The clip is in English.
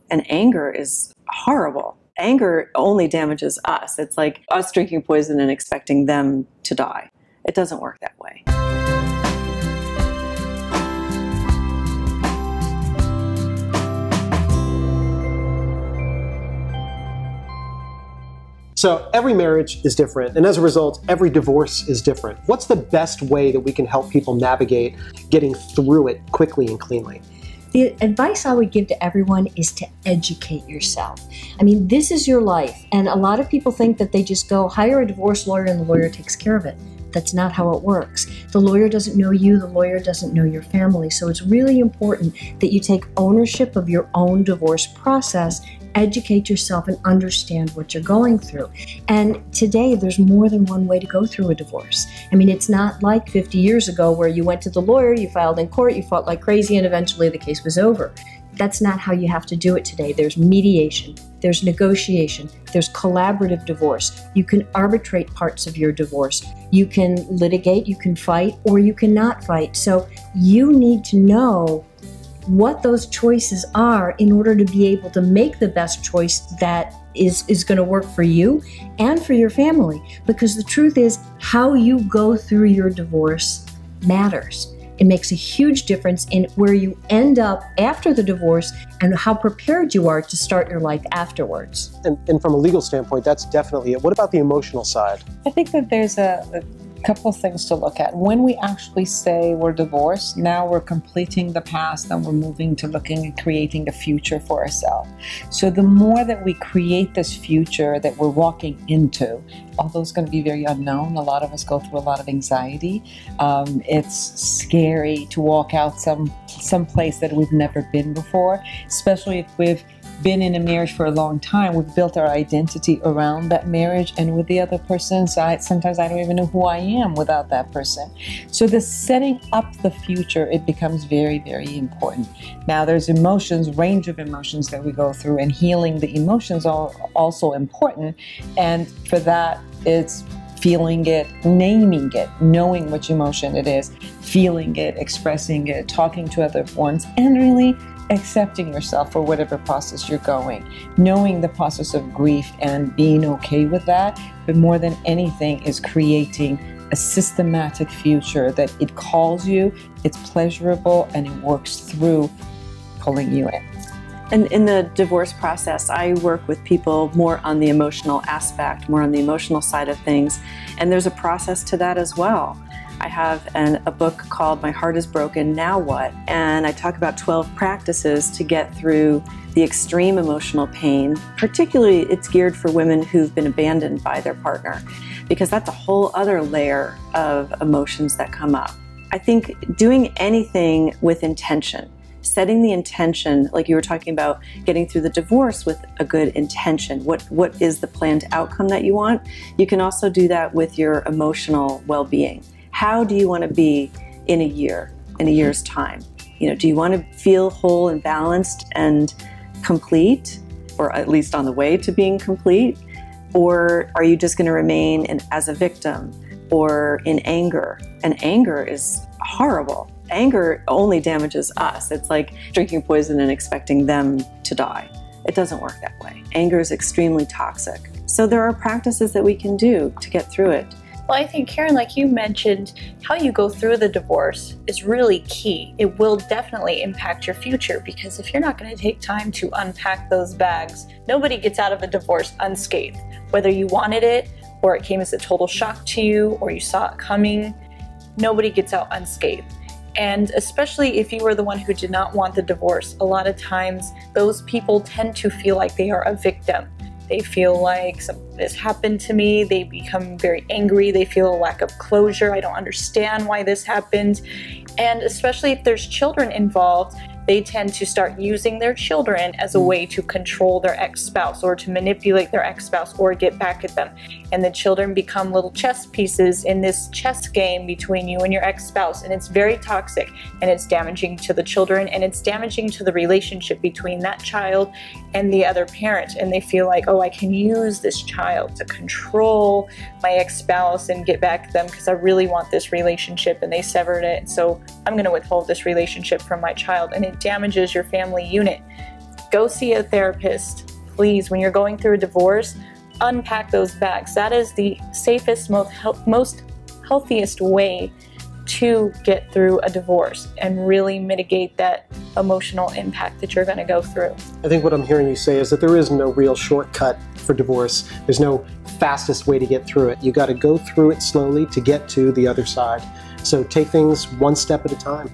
and anger is horrible. Anger only damages us. It's like us drinking poison and expecting them to die. It doesn't work that way. So every marriage is different, and as a result, every divorce is different. What's the best way that we can help people navigate getting through it quickly and cleanly? The advice I would give to everyone is to educate yourself. I mean, this is your life, and a lot of people think that they just go hire a divorce lawyer and the lawyer takes care of it. That's not how it works. The lawyer doesn't know you, the lawyer doesn't know your family, so it's really important that you take ownership of your own divorce process, educate yourself, and understand what you're going through. And today, there's more than one way to go through a divorce. I mean, it's not like 50 years ago where you went to the lawyer, you filed in court, you fought like crazy, and eventually the case was over. That's not how you have to do it today. There's mediation, there's negotiation, there's collaborative divorce. You can arbitrate parts of your divorce. You can litigate, you can fight, or you cannot fight. So you need to know what those choices are in order to be able to make the best choice that is going to work for you and for your family. Because the truth is, how you go through your divorce matters. It makes a huge difference in where you end up after the divorce and how prepared you are to start your life afterwards. And from a legal standpoint, that's definitely it. What about the emotional side? I think that there's a couple of things to look at. When we actually say we're divorced, now we're completing the past and we're moving to looking and creating a future for ourselves. So the more that we create this future that we're walking into, although it's going to be very unknown, a lot of us go through a lot of anxiety. It's scary to walk out some place that we've never been before, especially if we've been in a marriage for a long time. We've built our identity around that marriage and with the other person. So sometimes I don't even know who I am without that person. So the setting up the future, it becomes very, very important. Now there's emotions, range of emotions that we go through, and healing the emotions are also important. And for that, it's feeling it, naming it, knowing which emotion it is, feeling it, expressing it, talking to other ones, and really accepting yourself for whatever process you're going, knowing the process of grief and being okay with that. But more than anything is creating a systematic future that it calls you, it's pleasurable, and it works through pulling you in. And in the divorce process, I work with people more on the emotional aspect, more on the emotional side of things. And there's a process to that as well. I have a book called My Heart is Broken, Now What? And I talk about 12 practices to get through the extreme emotional pain. Particularly, it's geared for women who've been abandoned by their partner, because that's a whole other layer of emotions that come up. I think doing anything with intention, setting the intention, like you were talking about, getting through the divorce with a good intention. What is the planned outcome that you want? You can also do that with your emotional well-being. How do you want to be in a year's time? You know, do you want to feel whole and balanced and complete, or at least on the way to being complete? Or are you just going to remain as a victim or in anger? And anger is horrible. Anger only damages us. It's like drinking poison and expecting them to die. It doesn't work that way. Anger is extremely toxic. So there are practices that we can do to get through it. Well, I think, Karen, like you mentioned, how you go through the divorce is really key. It will definitely impact your future, because if you're not going to take time to unpack those bags, nobody gets out of a divorce unscathed. Whether you wanted it, or it came as a total shock to you, or you saw it coming, nobody gets out unscathed. And especially if you were the one who did not want the divorce, a lot of times those people tend to feel like they are a victim. They feel like something has happened to me. They become very angry. They feel a lack of closure. I don't understand why this happened. And especially if there's children involved, they tend to start using their children as a way to control their ex-spouse or to manipulate their ex-spouse or get back at them. And the children become little chess pieces in this chess game between you and your ex-spouse. And it's very toxic, and it's damaging to the children, and it's damaging to the relationship between that child and the other parent. And they feel like, oh, I can use this child to control my ex-spouse and get back at them because I really want this relationship, and they severed it. So I'm going to withhold this relationship from my child. And it damages your family unit. Go see a therapist. Please, when you're going through a divorce, unpack those bags. That is the safest, most healthiest way to get through a divorce and really mitigate that emotional impact that you're going to go through. I think what I'm hearing you say is that there is no real shortcut for divorce. There's no fastest way to get through it. You got to go through it slowly to get to the other side. So take things one step at a time.